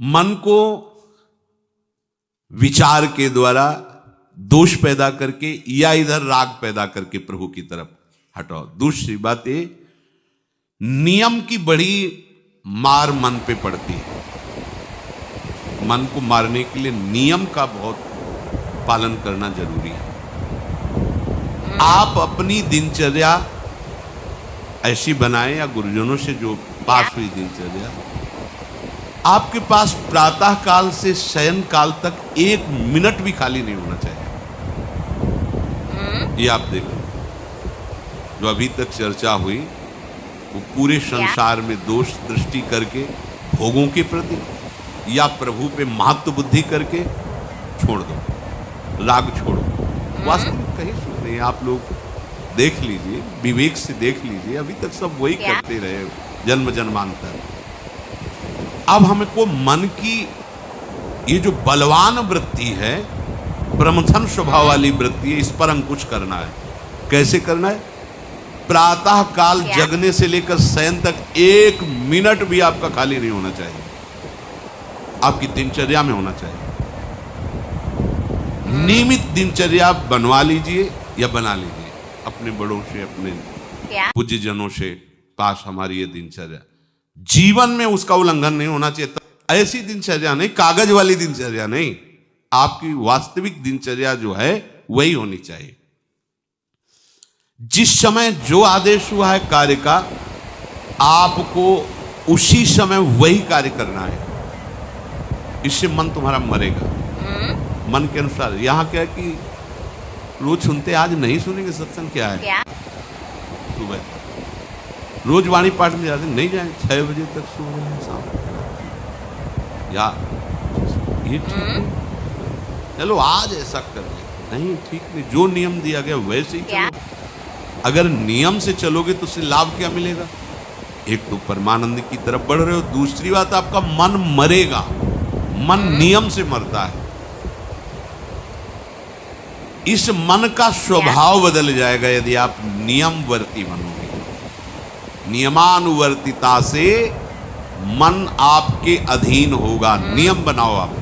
मन को विचार के द्वारा दोष पैदा करके या इधर राग पैदा करके प्रभु की तरफ हटाओ। दूसरी बात ये, नियम की बड़ी मार मन पे पड़ती है। मन को मारने के लिए नियम का बहुत पालन करना जरूरी है। आप अपनी दिनचर्या ऐसी बनाएं, या गुरुजनों से जो पास हुई दिनचर्या, आपके पास प्रातः काल से शयन काल तक 1 मिनट भी खाली नहीं होना चाहिए। ये आप देखो, जो अभी तक चर्चा हुई वो पूरे संसार में दोष दृष्टि करके भोगों के प्रति या प्रभु पे महत्व बुद्धि करके छोड़ दो, राग छोड़ो। वास्तविक कहीं सुन नहीं, आप लोग देख लीजिए, विवेक से देख लीजिए, अभी तक सब वही करते रहे जन्म जन्मांतर। अब हमको मन की ये जो बलवान वृत्ति है, प्रमथन स्वभाव वाली वृत्ति है, इस पर अंकुश करना है। कैसे करना है? प्रातः काल जगने से लेकर शयन तक 1 मिनट भी आपका खाली नहीं होना चाहिए, आपकी दिनचर्या में होना चाहिए। नियमित दिनचर्या बनवा लीजिए या बना लीजिए अपने बड़ों से, अपने पूज्य जनों से। काश हमारी ये दिनचर्या, जीवन में उसका उल्लंघन नहीं होना चाहिए। ऐसी दिनचर्या नहीं, कागज वाली दिनचर्या नहीं, आपकी वास्तविक दिनचर्या जो है वही होनी चाहिए। जिस समय जो आदेश हुआ है कार्य का, आपको उसी समय वही कार्य करना है। इससे मन तुम्हारा मरेगा, मन के अनुसार। यहां क्या है कि रोज सुनते, आज नहीं सुनेंगे सत्संग, क्या है सुबह रोज वाणी पाठ में जाते, नहीं जाए 6 बजे तक सो रहे हैं शाम, या ये ठीक नहीं, चलो आज ऐसा कर ले, नहीं ठीक नहीं, जो नियम दिया गया वैसे ही चलो। अगर नियम से चलोगे तो उससे लाभ क्या मिलेगा? एक तो परमानंद की तरफ बढ़ रहे हो, दूसरी बात आपका मन मरेगा। मन नियम से मरता है। इस मन का स्वभाव बदल जाएगा यदि आप नियमवर्ती बनोगे। नियमानुवर्तिता से मन आपके अधीन होगा। नियम बनाओ आप।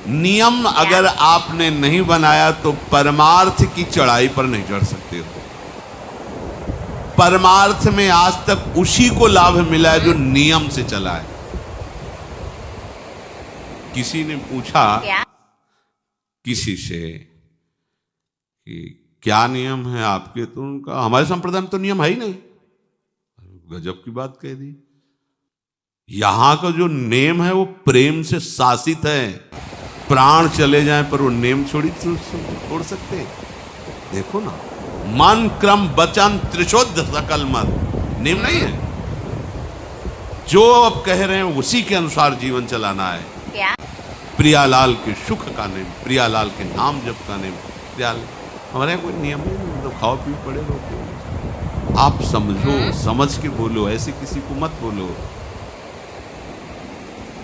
नियम अगर आपने नहीं बनाया तो परमार्थ की चढ़ाई पर नहीं चढ़ सकते हो। परमार्थ में आज तक उसी को लाभ मिला है जो नियम से चला है। किसी ने पूछा किसी से कि क्या नियम है आपके, तो उनका हमारे संप्रदाय में तो नियम है ही नहीं। गजब की बात कह दी। यहां का जो नेम है वो प्रेम से शासित है। प्राण चले जाएं पर वो नेम छोड़ सकते। देखो ना, मन क्रम वचन त्रिशुद्ध सकल मत, नेम नहीं है। जो अब कह रहे हैं उसी के अनुसार जीवन चलाना है। क्या? प्रियालाल के सुख का नेम, प्रियालाल के नाम जप का नेम। प्रियालाल हमारे यहाँ कोई नियम नहीं, तो खाओ पियो पड़े रहो। आप समझो, समझ के बोलो, ऐसे किसी को मत बोलो।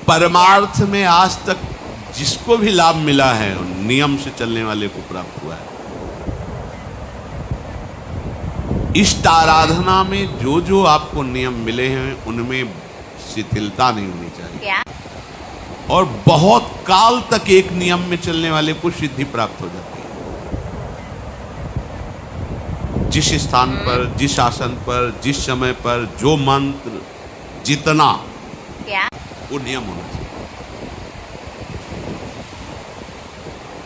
परमार्थ में आज तक जिसको भी लाभ मिला है नियम से चलने वाले को प्राप्त हुआ है। इष्ट आराधना में जो जो आपको नियम मिले हैं उनमें शिथिलता नहीं होनी चाहिए। और बहुत काल तक एक नियम में चलने वाले को सिद्धि प्राप्त हो जाती है। जिस स्थान पर, जिस आसन पर, जिस समय पर जो मंत्र जितना, वो नियम होना चाहिए।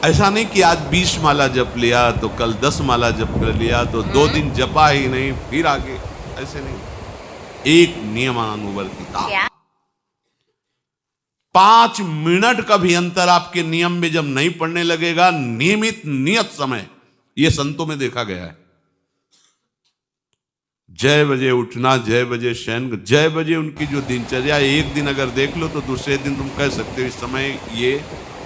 ऐसा नहीं कि आज 20 माला जप लिया तो कल 10 माला जप कर लिया तो 2 दिन जपा ही नहीं फिर आगे, ऐसे नहीं। एक नियमानुवर्तिता। 5 मिनट का भी अंतर आपके नियम में जब नहीं पड़ने लगेगा, नियमित नियत समय, यह संतों में देखा गया है। 6 बजे उठना, 6 बजे शयन, 6 बजे उनकी जो दिनचर्या, एक दिन अगर देख लो तो दूसरे दिन तुम कह सकते हो इस समय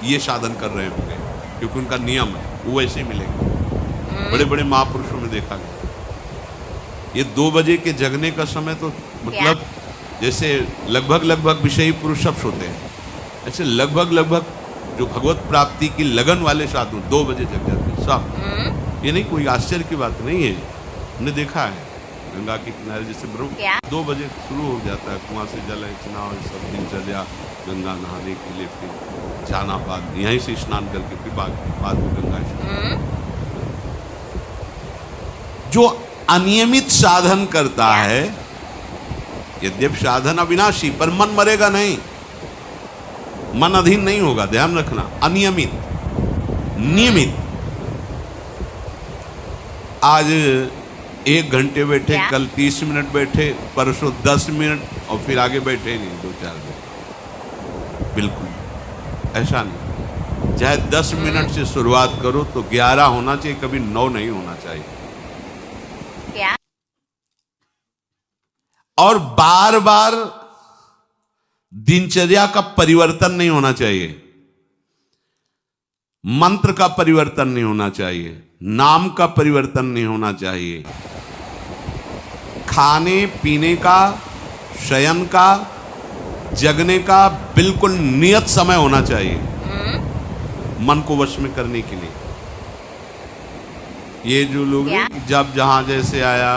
ये साधन कर रहे होंगे, क्योंकि उनका नियम है, वो वैसे ही मिलेगा। बड़े बड़े महापुरुषों में देखा गया। ये 2 बजे के जगने का समय तो मतलब जैसे लगभग विषयी पुरुष सब सोते हैं, ऐसे लगभग जो भगवत प्राप्ति की लगन वाले साधु 2 बजे जग जाते हैं सब। ये नहीं कोई आश्चर्य की बात नहीं है, हमने देखा है। गंगा के किनारे जैसे ब्रह्म 2 बजे शुरू हो जाता है, कुआं से जल खींचना और सब दिनचर्या, गंगा नहाने के लिए फिर जाना, बाद यहीं से स्नान करके फिर बाद में गंगा स्नान। जो अनियमित साधन करता है, यद्यप साधन अविनाशी, पर मन मरेगा नहीं, मन अधीन नहीं होगा, ध्यान रखना। अनियमित, नियमित, आज 1 घंटे बैठे, कल 30 मिनट बैठे, परसों 10 मिनट और फिर आगे बैठे नहीं 2-4 दिन, बिल्कुल ऐसा नहीं। चाहे 10 मिनट से शुरुआत करो तो 11 होना चाहिए, कभी 9 नहीं होना चाहिए। और बार बार दिनचर्या का परिवर्तन नहीं होना चाहिए, मंत्र का परिवर्तन नहीं होना चाहिए, नाम का परिवर्तन नहीं होना चाहिए, खाने पीने का, शयन का, जगने का बिल्कुल नियत समय होना चाहिए मन को वश में करने के लिए। ये जो लोग जब जहां जैसे आया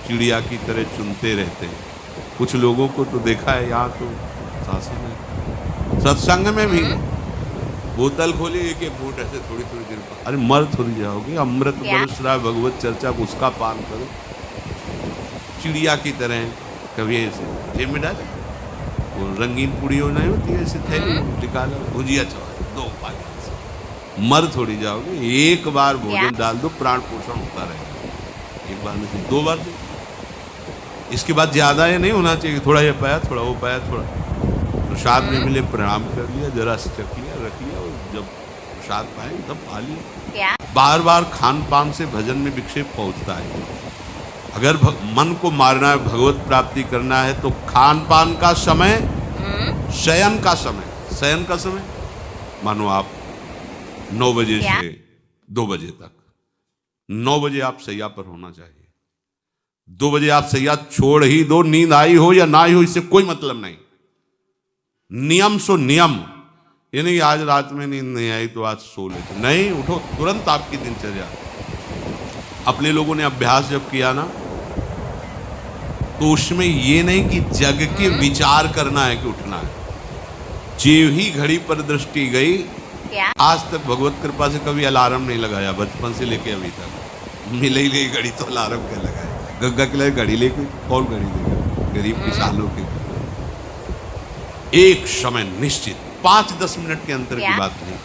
चिड़िया की तरह चुनते रहते हैं, कुछ लोगों को तो देखा है यहाँ तो शासन में, सत्संग में भी बोतल खोली, एक फूट ऐसे थोड़ी थोड़ी देर पर, अरे मर थोड़ी जाओगे, अमृत बरस रहा भगवत चर्चा, उसका पान करो। चिड़िया की तरह कभी ऐसे जेब में डाले, वो रंगीन पूड़ी हो नहीं होती ऐसे थैली निकालो, भुजिया चौराहे 2 पानी, मर थोड़ी जाओगे। एक बार भोजन डाल दो, प्राण पोषण होता रहेगा, एक बार नहीं 2 बार दो। इसके बाद ज्यादा ये नहीं होना चाहिए, थोड़ा ये पाया, थोड़ा वो पाया, थोड़ा प्रसाद में मिले प्रणाम कर लिया, जरा से चख लिया, रख लिया, और जब प्रसाद पाए तब पा लिया। बार बार खान पान से भजन में विक्षेप पहुंचता है। अगर मन को मारना है, भगवत प्राप्ति करना है, तो खान पान का समय, शयन का समय मानो आप 9 बजे से 2 बजे तक, 9 बजे आप सैया पर होना चाहिए। 2 बजे आप सैया छोड़ ही दो, नींद आई हो या ना आई हो, इससे कोई मतलब नहीं। नियम सो नियम, ये नहीं आज रात में नींद नहीं आई तो आज सो लेते, नहीं, उठो तुरंत। आपकी दिनचर्या, अपने लोगों ने अभ्यास जब किया ना, तो उसमें ये नहीं कि जग के विचार करना है कि उठना है। जीव ही घड़ी पर दृष्टि गई, आज तक भगवत कृपा से कभी अलार्म नहीं लगाया, बचपन से लेके अभी तक। मिले ही गई घड़ी तो अलार्म क्या लगाया, गंगा के लिए घड़ी लेके कौन घड़ी देगा, गरीब किसानों के। एक समय निश्चित, 5-10 मिनट के अंतर की बात नहीं,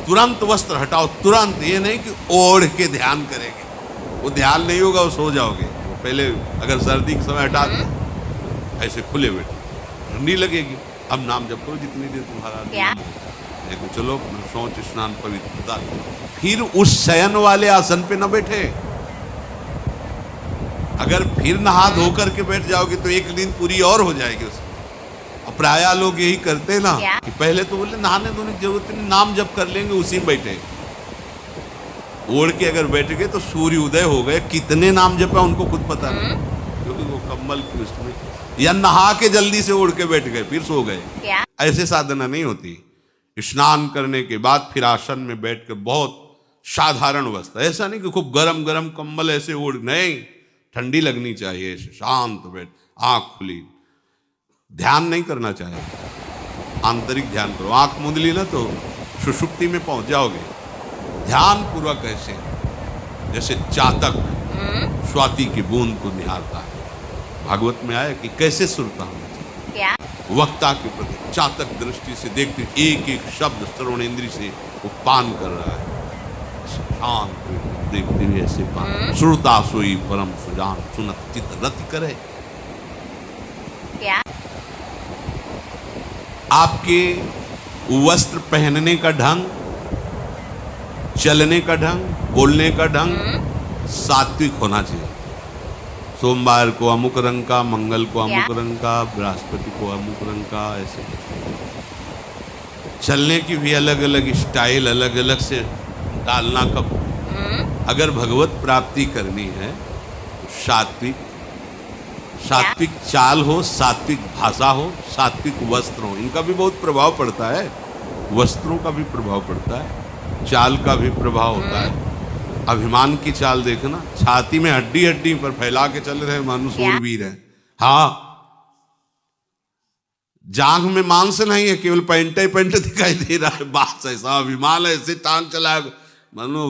तुरंत वस्त्र हटाओ, तुरंत। ये नहीं कि ओढ़ के ध्यान करेंगे, वो ध्यान नहीं होगा, वो सो जाओगे। वो पहले अगर सर्दी के समय हटा दो, ऐसे खुले बैठे, ठंडी लगेगी, अब नाम जप करो जितनी देर तुम्हारा नहीं तो चलो अपना शौच स्नान पवित्रता, फिर उस शयन वाले आसन पे न बैठे। अगर फिर नहा धो करके बैठ जाओगे तो एक नींद पूरी और हो जाएगी उसमें। और प्राय लोग यही करते ना कि पहले तो बोले नहाने धोने की जरूरत नहीं, नाम जप कर लेंगे, उसी में बैठे। ओढ़ के अगर बैठ गए तो सूर्य उदय हो गए, कितने नाम जपा उनको खुद पता नहीं, क्योंकि वो कम्बल की उसमें, या नहा के जल्दी से ओढ़ के बैठ गए फिर सो गए। ऐसे साधना नहीं होती। स्नान करने के बाद फिर आसन में बैठ कर बहुत साधारण अवस्था, ऐसा नहीं कि खूब गरम गरम कंबल ऐसे ओढ़, नहीं, ठंडी लगनी चाहिए, शांत बैठ, आंख खुली, ध्यान नहीं करना चाहिए, आंतरिक ध्यान करो। आंख मूंद ली ना तो सुषुप्ति में पहुंच जाओगे। ध्यान पूर्वक ऐसे, जैसे चातक स्वाति की बूंद को निहारता है। भागवत में आया कि कैसे सुनता होना चाहिए, वक्ता के प्रति चातक दृष्टि से देखते, एक एक शब्द श्रवणेंद्रिय से वो पान कर रहा है, शांत देखते हुए ऐसे पान। श्रुता सोई परम सुजान, सुनत चित रति करे। आपके वस्त्र पहनने का ढंग, चलने का ढंग, बोलने का ढंग सात्विक होना चाहिए। सोमवार को अमुक रंग का, मंगल को अमुक रंग का, बृहस्पति को अमुक रंग का, ऐसे। चलने की भी अलग अलग स्टाइल, अलग अलग से डालना। कब अगर भगवत प्राप्ति करनी है तो सात्विक चाल हो, सात्विक भाषा हो, सात्विक वस्त्र हो, इनका भी बहुत प्रभाव पड़ता है। वस्त्रों का भी प्रभाव पड़ता है, चाल का भी प्रभाव होता है। अभिमान की चाल देखना, छाती में हड्डी हड्डी पर फैला के चल रहे मानो सूरवीर है। हाँ, जांघ में मांस नहीं है, केवल पैंट ही पैंट दिखाई दे रहा है। बात ऐसा अभिमान है, ऐसे टांग चला मानो।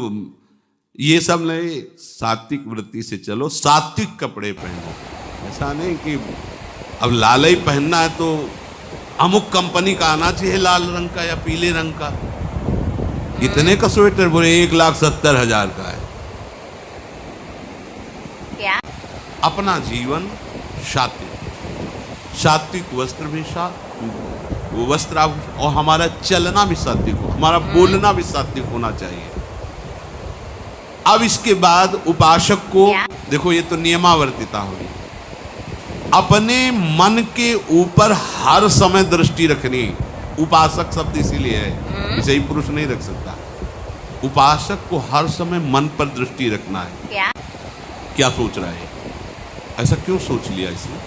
ये सब नहीं, सात्विक वृत्ति से चलो, सात्विक कपड़े पहनो। ऐसा नहीं कि अब लाल ही पहनना है तो अमुक कंपनी का आना चाहिए, लाल रंग का या पीले रंग का। कितने का स्वेटर? बोले 1,70,000 का है। क्या? अपना जीवन सात्विक, सात्विक वस्त्र भी वो वस्त्र, और हमारा चलना भी सात्विक हो, हमारा बोलना भी सात्विक होना चाहिए। अब इसके बाद उपासक को देखो, ये तो नियमावर्तिता हुई। अपने मन के ऊपर हर समय दृष्टि रखनी। उपासक शब्द इसीलिए है, इसे ही पुरुष नहीं रख सकता। उपासक को हर समय मन पर दृष्टि रखना है। क्या सोच रहा है, ऐसा क्यों सोच लिया इसने,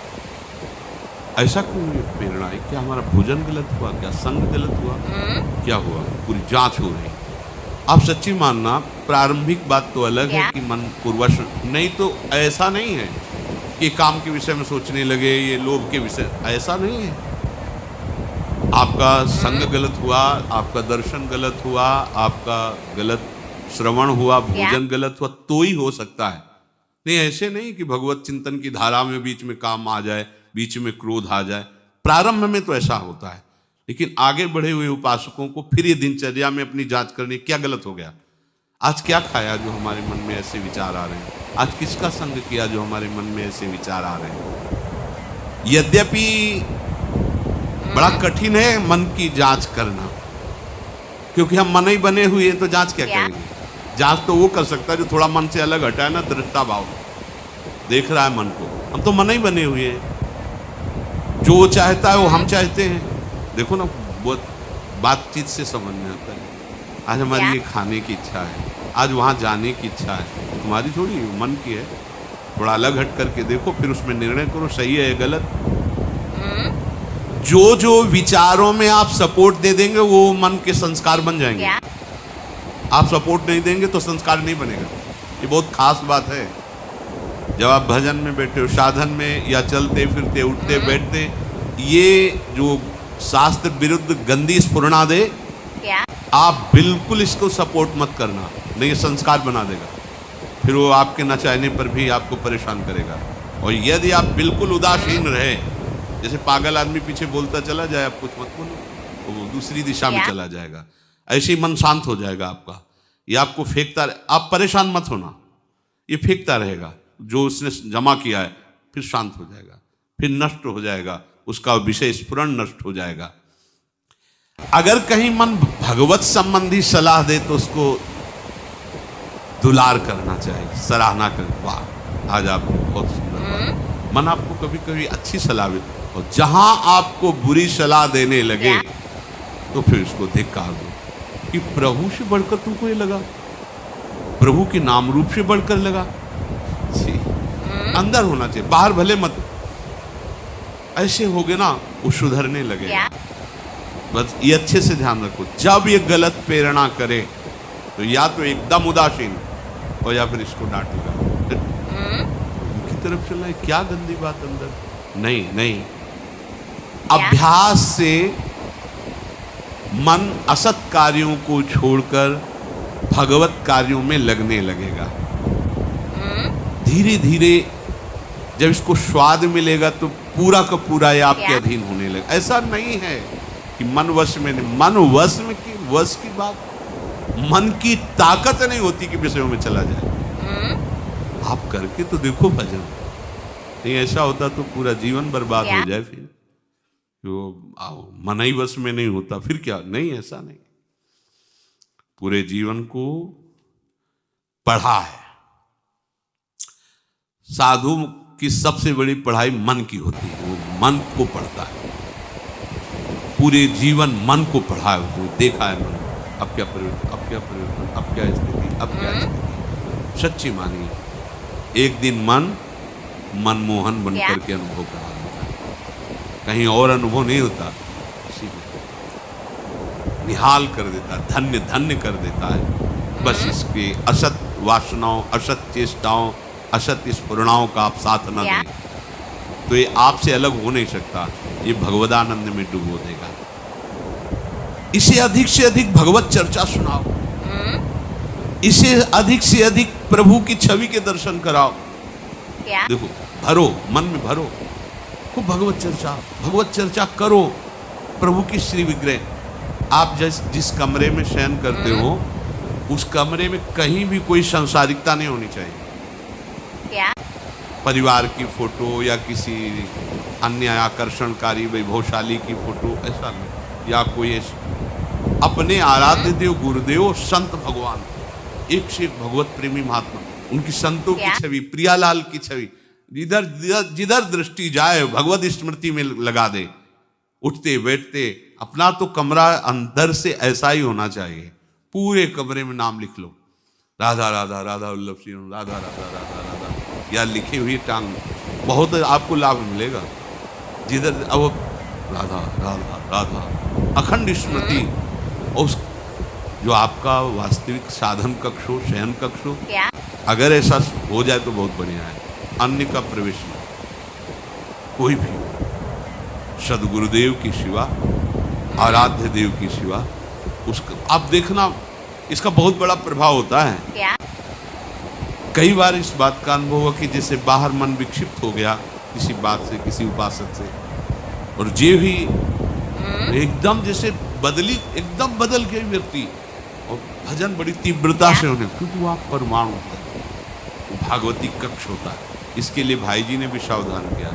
ऐसा क्यों ये प्रेरणा है? क्या हमारा भोजन गलत हुआ, क्या संग गलत हुआ, क्या हुआ? पूरी जांच हो रही। आप सच्ची मानना, प्रारंभिक बात तो अलग है कि मन पूर्वश, नहीं तो ऐसा नहीं है कि काम के विषय में सोचने लगे, ये लोभ के विषय, ऐसा नहीं है। आपका संग गलत हुआ, आपका दर्शन गलत हुआ, आपका गलत श्रवण हुआ, भोजन गलत हुआ, तो ही हो सकता है। नहीं, ऐसे नहीं कि भगवत चिंतन की धारा में बीच में काम आ जाए, बीच में क्रोध आ जाए। प्रारंभ में तो ऐसा होता है, लेकिन आगे बढ़े हुए उपासकों को फिर ये दिनचर्या में अपनी जांच करनी, क्या गलत हो गया, आज क्या खाया जो हमारे मन में ऐसे विचार आ रहे हैं, आज किसका संग किया जो हमारे मन में ऐसे विचार आ रहे हैं। यद्यपि बड़ा कठिन है मन की जांच करना, क्योंकि हम मन ही बने हुए हैं, तो जांच क्या करेंगे? जांच तो वो कर सकता है जो थोड़ा मन से अलग हटा है ना, दृष्टा भाव देख रहा है मन को। हम तो मन ही बने हुए हैं, जो वो चाहता है वो हम चाहते हैं। देखो ना, बहुत बातचीत से समझ में आता है। आज हमारी ये खाने की इच्छा है, आज वहाँ जाने की इच्छा है, तुम्हारी थोड़ी, मन की है। थोड़ा अलग हट करके देखो, फिर उसमें निर्णय करो, सही है या गलत। जो जो विचारों में आप सपोर्ट दे देंगे वो मन के संस्कार बन जाएंगे। आप सपोर्ट नहीं देंगे तो संस्कार नहीं बनेगा। ये बहुत खास बात है। जब आप भजन में बैठे हो, साधन में, या चलते फिरते उठते बैठते, ये जो शास्त्र विरुद्ध गंदी स्फुरणा दे, आप बिल्कुल इसको सपोर्ट मत करना, नहीं ये संस्कार बना देगा। फिर वो आपके न चाहने पर भी आपको परेशान करेगा। और यदि आप बिल्कुल उदासीन रहे, जैसे पागल आदमी पीछे बोलता चला जाए, आप कुछ मत बोलो, वो दूसरी दिशा में चला जाएगा। ऐसे ही मन शांत हो जाएगा आपका। ये आपको फेंकता रहे, आप परेशान मत होना, ये फेंकता रहेगा जो उसने जमा किया है, फिर शांत हो जाएगा, फिर नष्ट हो जाएगा, उसका विषय स्फुरण नष्ट हो जाएगा। अगर कहीं मन भगवत संबंधी सलाह दे तो उसको दुलार करना चाहिए, सराहना कर, वाह आज आपने बहुत सुंदर बात। मन आपको कभी कभी अच्छी सलाह दे, और जहां आपको बुरी सलाह देने लगे तो फिर उसको धिक्कार दो कि प्रभु से बढ़कर तुमको ये लगा, प्रभु के नाम रूप से बढ़कर लगा। अंदर होना चाहिए, बाहर भले मत। ऐसे हो गए ना, वो सुधरने लगे। बस ये अच्छे से ध्यान रखो, जब ये गलत प्रेरणा करे तो या तो एकदम उदासीन और या फिर इसको डांट लगा, उनकी तरफ चला है, क्या गंदी बात अंदर। नहीं नहीं, अभ्यास से मन असत कार्यों को छोड़कर भगवत कार्यों में लगने लगेगा। धीरे धीरे जब इसको स्वाद मिलेगा तो पूरा का पूरा ये आपके अधीन होने लगेगा। ऐसा नहीं है कि मन वश में नहीं, मन वश में की वश की बात, मन की ताकत नहीं होती कि विषयों में चला जाए। आप करके तो देखो भजन, नहीं ऐसा होता तो पूरा जीवन बर्बाद हो जाए। फिर जो मन ही वश में नहीं होता फिर क्या? नहीं, ऐसा नहीं। पूरे जीवन को पढ़ा है। साधु की सबसे बड़ी पढ़ाई मन की होती है, वो मन को पढ़ता है, पूरे जीवन मन को पढ़ा है, उसने देखा है मन, अब क्या परिवर्तन, अब क्या परिवर्तन, अब क्या स्थिति, अब क्या स्थिति। सच्ची मानिए, एक दिन मन मनमोहन बन करके अनुभव करा देता है, कहीं और अनुभव नहीं होता, इसी में निहाल कर देता है, धन्य धन्य कर देता है। बस इसके असत वासनाओं, असत चेष्टाओं, असत स्फुरणाओं का आप साथ न दें तो ये आपसे अलग हो नहीं सकता, ये भगवदानंद में डुबो देगा। इसे अधिक से अधिक भगवत चर्चा सुनाओ, इसे अधिक से अधिक प्रभु की छवि के दर्शन कराओ। देखो, भरो, मन में भरो, खूब भगवत चर्चा करो। प्रभु की श्री विग्रह, आप जिस कमरे में शयन करते हो उस कमरे में कहीं भी कोई सांसारिकता नहीं होनी चाहिए। परिवार की फोटो या किसी अन्य आकर्षणकारी वैभवशाली की फोटो, ऐसा नहीं। या कोई अपने आराध्य देव गुरुदेव संत भगवान, एक से एक भगवत प्रेमी महात्मा, उनकी संतों की छवि, प्रियालाल की छवि, जिधर दृष्टि जाए भगवत स्मृति में लगा दे। उठते बैठते अपना तो कमरा अंदर से ऐसा ही होना चाहिए, पूरे कमरे में नाम लिख लो, राधा राधा राधा वल्लभ सिंह, राधा राधा राधा राधा, या लिखी हुई टांग, बहुत आपको लाभ मिलेगा। जिधर अब राधा राधा राधा अखंड स्मृति, और जो आपका वास्तविक साधन कक्ष हो, शयन कक्ष हो, अगर ऐसा हो जाए तो बहुत बढ़िया है। अन्य का प्रवेश नहीं, कोई भी सदगुरुदेव की सिवा, आराध्य देव की सिवा, उसका आप देखना, इसका बहुत बड़ा प्रभाव होता है। कई बार इस बात का अनुभव हुआ कि जैसे बाहर मन विक्षिप्त हो गया किसी बात से, किसी उपासक से, और जे भी एकदम जैसे एकदम बदल गए व्यक्ति, और भजन बड़ी तीव्रता से होने, क्योंकि वो आप परमाणु होता है, भागवती कक्ष होता है। इसके लिए भाई जी ने भी सावधान किया,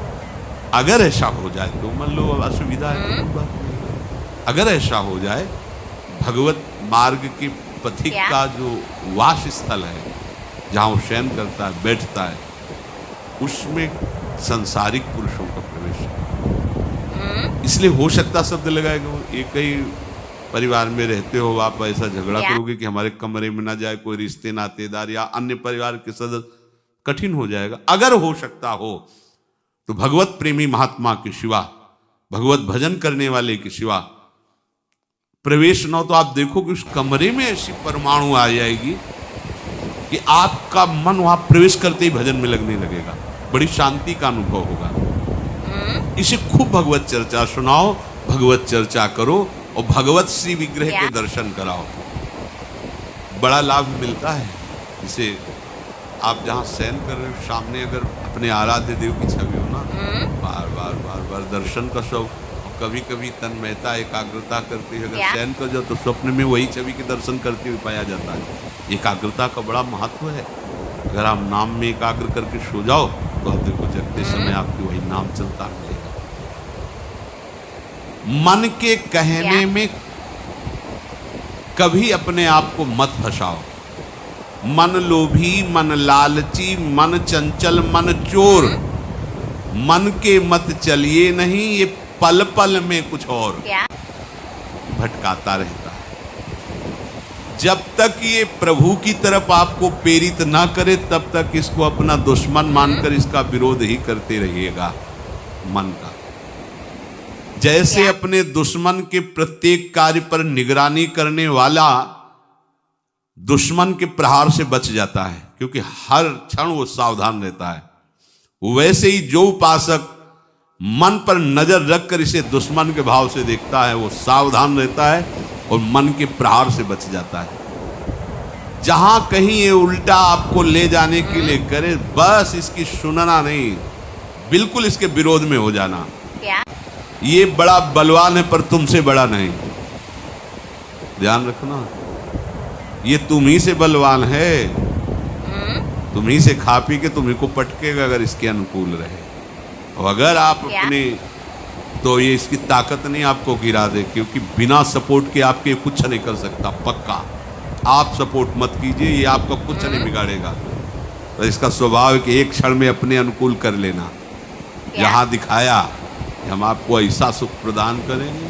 अगर ऐसा हो जाए तो मान लो असुविधा है तो बात नहीं। अगर ऐसा हो जाए, भगवत मार्ग के पथिक का जो वास स्थल है, जहाँ वो शयन करता है, बैठता है, उसमें सांसारिक पुरुषों का प्रवेश है। इसलिए हो सकता शब्द लगाएगा, एक ही परिवार में रहते हो आप, ऐसा झगड़ा करोगे कि हमारे कमरे में ना जाए कोई रिश्ते नातेदार या अन्य परिवार के सदस्य, कठिन हो जाएगा। अगर हो सकता हो तो भगवत प्रेमी महात्मा के सिवा, भगवत भजन करने वाले के सिवा प्रवेश न हो, तो आप देखो कि उस कमरे में ऐसी परमाणु आ जाएगी कि आपका मन वहां प्रवेश करते ही भजन में लगने लगेगा, बड़ी शांति का अनुभव होगा। इसे खूब भगवत चर्चा सुनाओ, भगवत चर्चा करो, और भगवत श्री विग्रह के दर्शन कराओ, बड़ा लाभ मिलता है। इसे आप जहाँ शयन कर रहे हो, सामने अगर अपने आराध्य देव की छवि हो ना, बार बार बार बार दर्शन का शौक, और कभी कभी तन्मयता एकाग्रता करते हुए अगर शयन कर जाओ तो स्वप्न में वही छवि के दर्शन करते हुए पाया जाता है। एकाग्रता का बड़ा महत्व है। अगर आप नाम में एकाग्र करके सो जाओ तो आप देखो जगते समय आपकी वही नाम चलता मिलेगा। मन के कहने में कभी अपने आप को मत फंसाओ। मन लोभी, मन लालची, मन चंचल, मन चोर, मन के मत चलिए नहीं, ये पल पल में कुछ और भटकाता रहता है। जब तक ये प्रभु की तरफ आपको प्रेरित ना करे, तब तक इसको अपना दुश्मन मानकर इसका विरोध ही करते रहिएगा। मन का जैसे अपने दुश्मन के प्रत्येक कार्य पर निगरानी करने वाला दुश्मन के प्रहार से बच जाता है, क्योंकि हर क्षण वो सावधान रहता है, वैसे ही जो उपासक मन पर नजर रखकर इसे दुश्मन के भाव से देखता है, वो सावधान रहता है और मन के प्रहार से बच जाता है। जहां कहीं ये उल्टा आपको ले जाने के लिए करे, बस इसकी सुनना नहीं, बिल्कुल इसके विरोध में हो जाना। ये बड़ा बलवान है पर तुमसे बड़ा नहीं, ध्यान रखना, ये तुम ही से बलवान है, तुम ही से खा पी के तुम्ही को पटकेगा अगर इसके अनुकूल रहे। और अगर आप अपने, तो ये इसकी ताकत नहीं आपको गिरा दे, क्योंकि बिना सपोर्ट के आपके कुछ नहीं कर सकता। पक्का आप सपोर्ट मत कीजिए, ये आपका कुछ नहीं बिगाड़ेगा। तो इसका स्वभाव है कि एक क्षण में अपने अनुकूल कर लेना। जहां दिखाया हम आपको ऐसा सुख प्रदान करेंगे,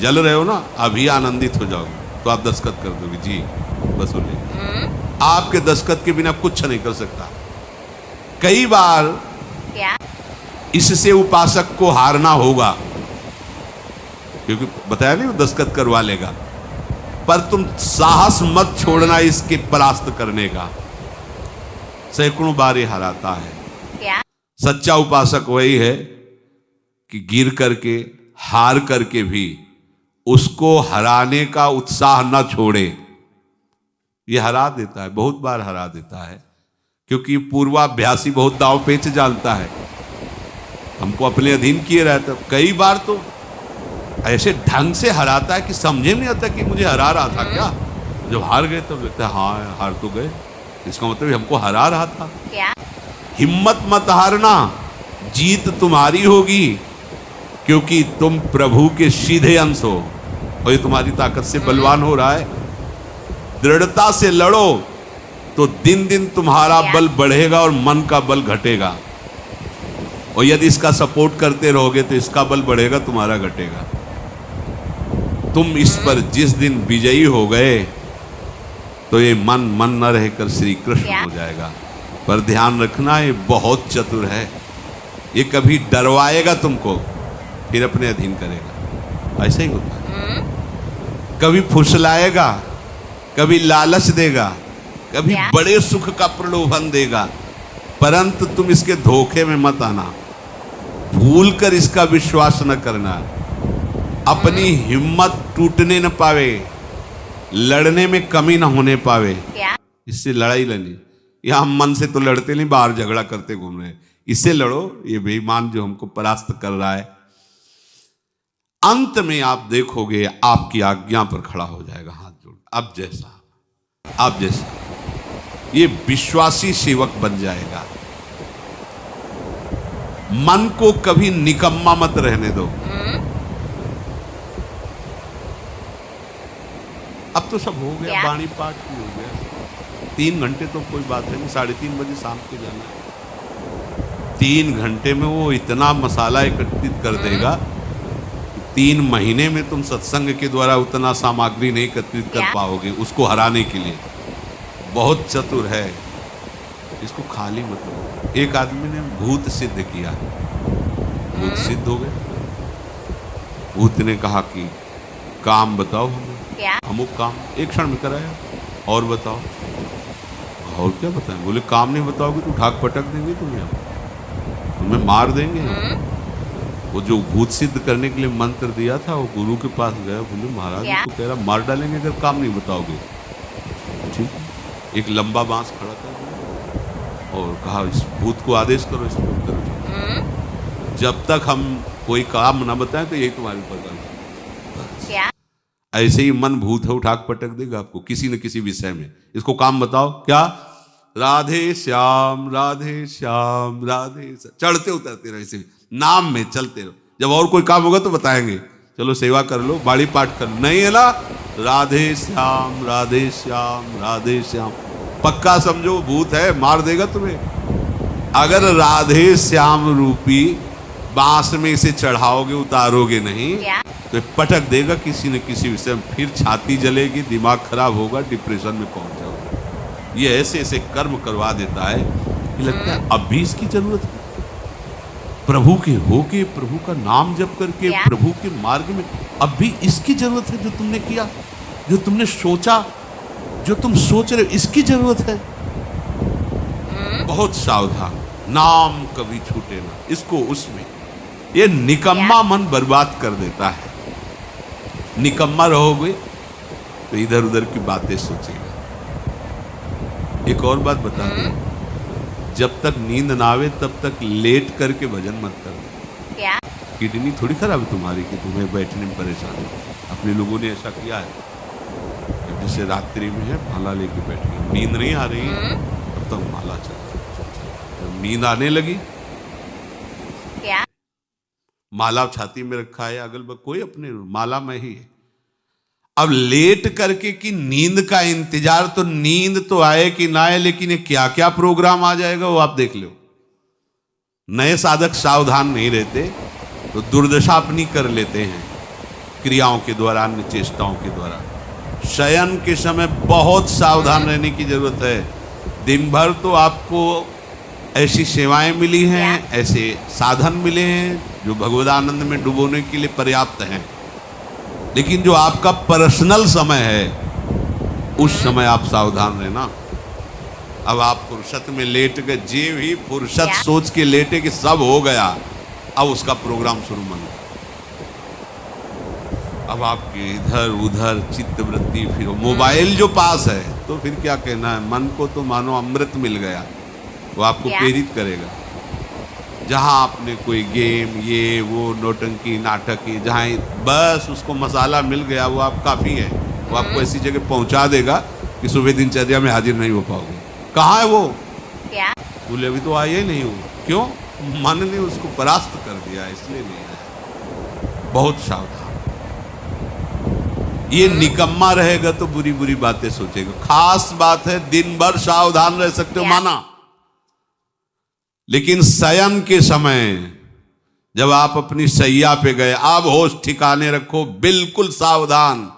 जल रहे हो ना, अभी आनंदित हो जाओगे तो आप दस्तखत कर दोगे, जी बस हो लेंगे। आपके दस्तखत के बिना कुछ नहीं कर सकता। कई बार इससे उपासक को हारना होगा, क्योंकि बताया नहीं वो दस्तखत करवा लेगा, पर तुम साहस मत छोड़ना इसके परास्त करने का। सैकड़ों बार ये हराता है। क्या? सच्चा उपासक वही है कि गिर करके हार करके भी उसको हराने का उत्साह न छोड़े। ये हरा देता है, बहुत बार हरा देता है, क्योंकि पूर्वाभ्यासी बहुत दांव पेच जानता है। हमको अपने अधीन किए रहता है। कई बार तो ऐसे ढंग से हराता है कि समझे नहीं आता कि मुझे हरा रहा था क्या। जब हार गए तब लगता है हाँ हार तो गए, इसका मतलब हमको हरा रहा था। क्या? हिम्मत मत हारना, जीत तुम्हारी होगी, क्योंकि तुम प्रभु के सीधे अंश हो और ये तुम्हारी ताकत से बलवान हो रहा है। दृढ़ता से लड़ो तो दिन दिन तुम्हारा बल बढ़ेगा और मन का बल घटेगा। और यदि इसका सपोर्ट करते रहोगे तो इसका बल बढ़ेगा, तुम्हारा घटेगा। तुम इस पर जिस दिन विजयी हो गए तो ये मन न रहकर श्री कृष्ण हो जाएगा। पर ध्यान रखना, ये बहुत चतुर है। ये कभी डरवाएगा तुमको, फिर अपने अधीन करेगा। ऐसा ही होता है। कभी फुसलाएगा, कभी लालच देगा, कभी बड़े सुख का प्रलोभन देगा, परंतु तुम इसके धोखे में मत आना। भूल कर इसका विश्वास न करना। अपनी हिम्मत टूटने न पावे, लड़ने में कमी न होने पावे। इससे लड़ाई लड़नी। यह हम मन से तो लड़ते नहीं, बाहर झगड़ा करते घूम रहे हैं। इससे लड़ो, ये बेईमान जो हमको परास्त कर रहा है। अंत में आप देखोगे आपकी आज्ञा पर खड़ा हो जाएगा हाथ जोड़। अब जैसा ये विश्वासी सेवक बन जाएगा। मन को कभी निकम्मा मत रहने दो। अब तो सब हो गया, वाणी पाठ भी हो गया। 3 घंटे तो कोई बात है नहीं, 3:30 बजे शाम को जाना है। 3 घंटे में वो इतना मसाला एकत्रित कर देगा कि 3 महीने में तुम सत्संग के द्वारा उतना सामग्री नहीं एकत्रित कर पाओगे उसको हराने के लिए। बहुत चतुर है, इसको खाली मत लो। एक आदमी ने भूत सिद्ध किया, भूत सिद्ध हो गए। भूत ने कहा कि काम बताओ हमें। अमुक काम एक क्षण में कराया। और बताओ। और क्या बताएं? बोले काम नहीं बताओगे तो ढाक पटक देंगे तुम्हें मार देंगे। वो जो भूत सिद्ध करने के लिए मंत्र दिया था, वो गुरु के पास गया। बोले महाराज तो कह रहा मार डालेंगे अगर काम नहीं बताओगे। ठीक है, एक लंबा बांस खड़ा कर और कहा इस भूत को आदेश करो, इस पर उतर। जब तक हम कोई काम ना बताएं तो यही तुम्हारे ऊपर क्या? ऐसे ही मन भूत है, उठाक पटक देगा आपको किसी न किसी विषय में। इसको काम बताओ क्या? राधे श्याम राधे श्याम राधे श्याम। चढ़ते उतरते रहो, इसे नाम में चलते रहो। जब और कोई काम होगा तो बताएंगे, चलो सेवा कर लो, बाड़ी पाठ कर लो। नहीं है ना, राधे श्याम राधे श्याम राधे श्याम। पक्का समझो भूत है, मार देगा तुम्हें। अगर राधे श्याम रूपी बांस में इसे चढ़ाओगे, उतारोगे नहीं तो पटक देगा किसी न किसी विषय में। फिर छाती जलेगी, दिमाग खराब होगा, डिप्रेशन में पहुंच जाओगे। ये ऐसे ऐसे कर्म करवा देता है कि लगता है अब भी इसकी जरूरत है। प्रभु के होके, प्रभु का नाम जप करके, प्रभु के मार्ग में अब भी इसकी जरूरत है। जो तुमने किया, जो तुमने सोचा, जो तुम सोच रहे हो, इसकी जरूरत है। बहुत सावधान, नाम कभी छूटे ना इसको। उसमें ये निकम्मा मन बर्बाद कर देता है। निकम्मा रहोगे तो इधर उधर की बातें सोचेगा। एक और बात बता दें, जब तक नींद ना आवे तब तक लेट करके भजन मत करना। किडनी थोड़ी खराब है तुम्हारी कि तुम्हें बैठने में परेशानी। अपने लोगों ने ऐसा किया है, जैसे रात्रि में है माला लेके बैठ गए, नींद नहीं आ रही है तब तक माला चल रहा है। जब नींद आने लगी, माला छाती में रखा है, अगल बगल कोई अपने माला में ही है। अब लेट करके कि नींद का इंतजार, तो नींद तो आए कि ना आए, लेकिन ये क्या क्या प्रोग्राम आ जाएगा वो आप देख लो। नए साधक सावधान नहीं रहते तो दुर्दशा अपनी कर लेते हैं क्रियाओं के द्वारा, अन्य चेष्टाओं के द्वारा। शयन के समय बहुत सावधान रहने की जरूरत है। दिन भर तो आपको ऐसी सेवाएं मिली हैं, ऐसे साधन मिले हैं जो भगवदानंद में डुबोने के लिए पर्याप्त हैं, लेकिन जो आपका पर्सनल समय है उस समय आप सावधान रहना। अब आप फुर्सत में लेट गए, जे भी फुर्सत सोच के लेटे कि सब हो गया, अब उसका प्रोग्राम शुरू मन। अब आपके इधर उधर चित्तवृत्ति, फिर मोबाइल जो पास है तो फिर क्या कहना है, मन को तो मानो अमृत मिल गया, वो आपको प्रेरित करेगा। जहां आपने कोई गेम ये वो नौटंकी नाटक की, जहां बस उसको मसाला मिल गया वो आप काफी है, वो आपको ऐसी जगह पहुंचा देगा कि सुबह दिनचर्या में हाजिर नहीं हो पाओगे। कहाँ है वो? क्या बोले अभी तो आए नहीं हो। क्यों? मन ने उसको परास्त कर दिया, इसलिए नहीं आया। बहुत सावधान। ये निकम्मा रहेगा तो बुरी बुरी बातें सोचेगा। खास बात है दिन भर सावधान रह सकते हो माना, लेकिन शयन के समय जब आप अपनी सैया पे गए, अब होश ठिकाने रखो, बिल्कुल सावधान।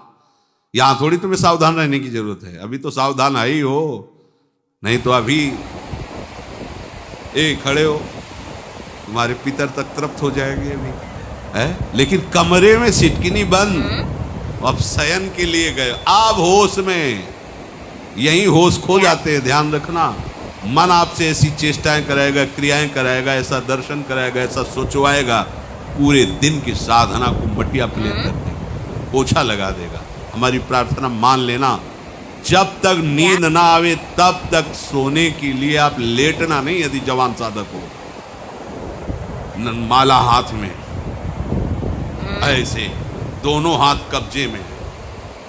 यहां थोड़ी तुम्हें सावधान रहने की जरूरत है, अभी तो सावधान है ही हो, नहीं तो अभी खड़े हो, तुम्हारे पितर तक तृप्त हो जाएंगे अभी है। लेकिन कमरे में सिटकिनी बंद, अब शयन के लिए गए, अब होश में, यही होश खो जाते हैं। ध्यान रखना, मन आपसे ऐसी चेष्टाएं कराएगा, क्रियाएं कराएगा, ऐसा दर्शन कराएगा, ऐसा सोचवाएगा, पूरे दिन की साधना को मटिया प्लेट कर देगा, पोछा लगा देगा। हमारी प्रार्थना मान लेना, जब तक नींद ना आवे तब तक सोने के लिए आप लेटना नहीं। यदि जवान साधक हो, माला हाथ में ऐसे, दोनों हाथ कब्जे में,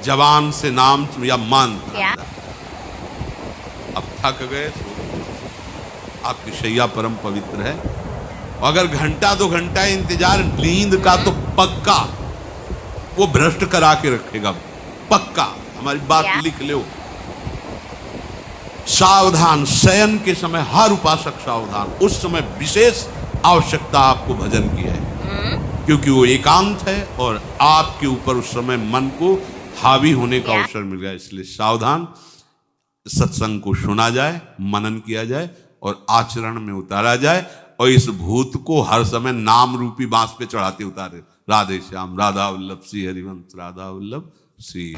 जवान से नाम या मंत्र, अब थक गए, आपकी शैया परम पवित्र है। अगर घंटा 2 घंटा इंतजार नींद का तो पक्का वो भ्रष्ट करा के रखेगा, पक्का। हमारी बात लिख लो। सावधान, शयन के समय हर उपासक सावधान। उस समय विशेष आवश्यकता आपको भजन की है, क्योंकि वो एकांत है और आपके ऊपर उस समय मन को हावी होने का अवसर मिल गया। इसलिए सावधान, सत्संग को सुना जाए, मनन किया जाए और आचरण में उतारा जाए, और इस भूत को हर समय नाम रूपी बांस पे चढ़ाते उतारे। राधे श्याम, राधा वल्लभ श्री हरिवंश, राधा वल्लभ श्री।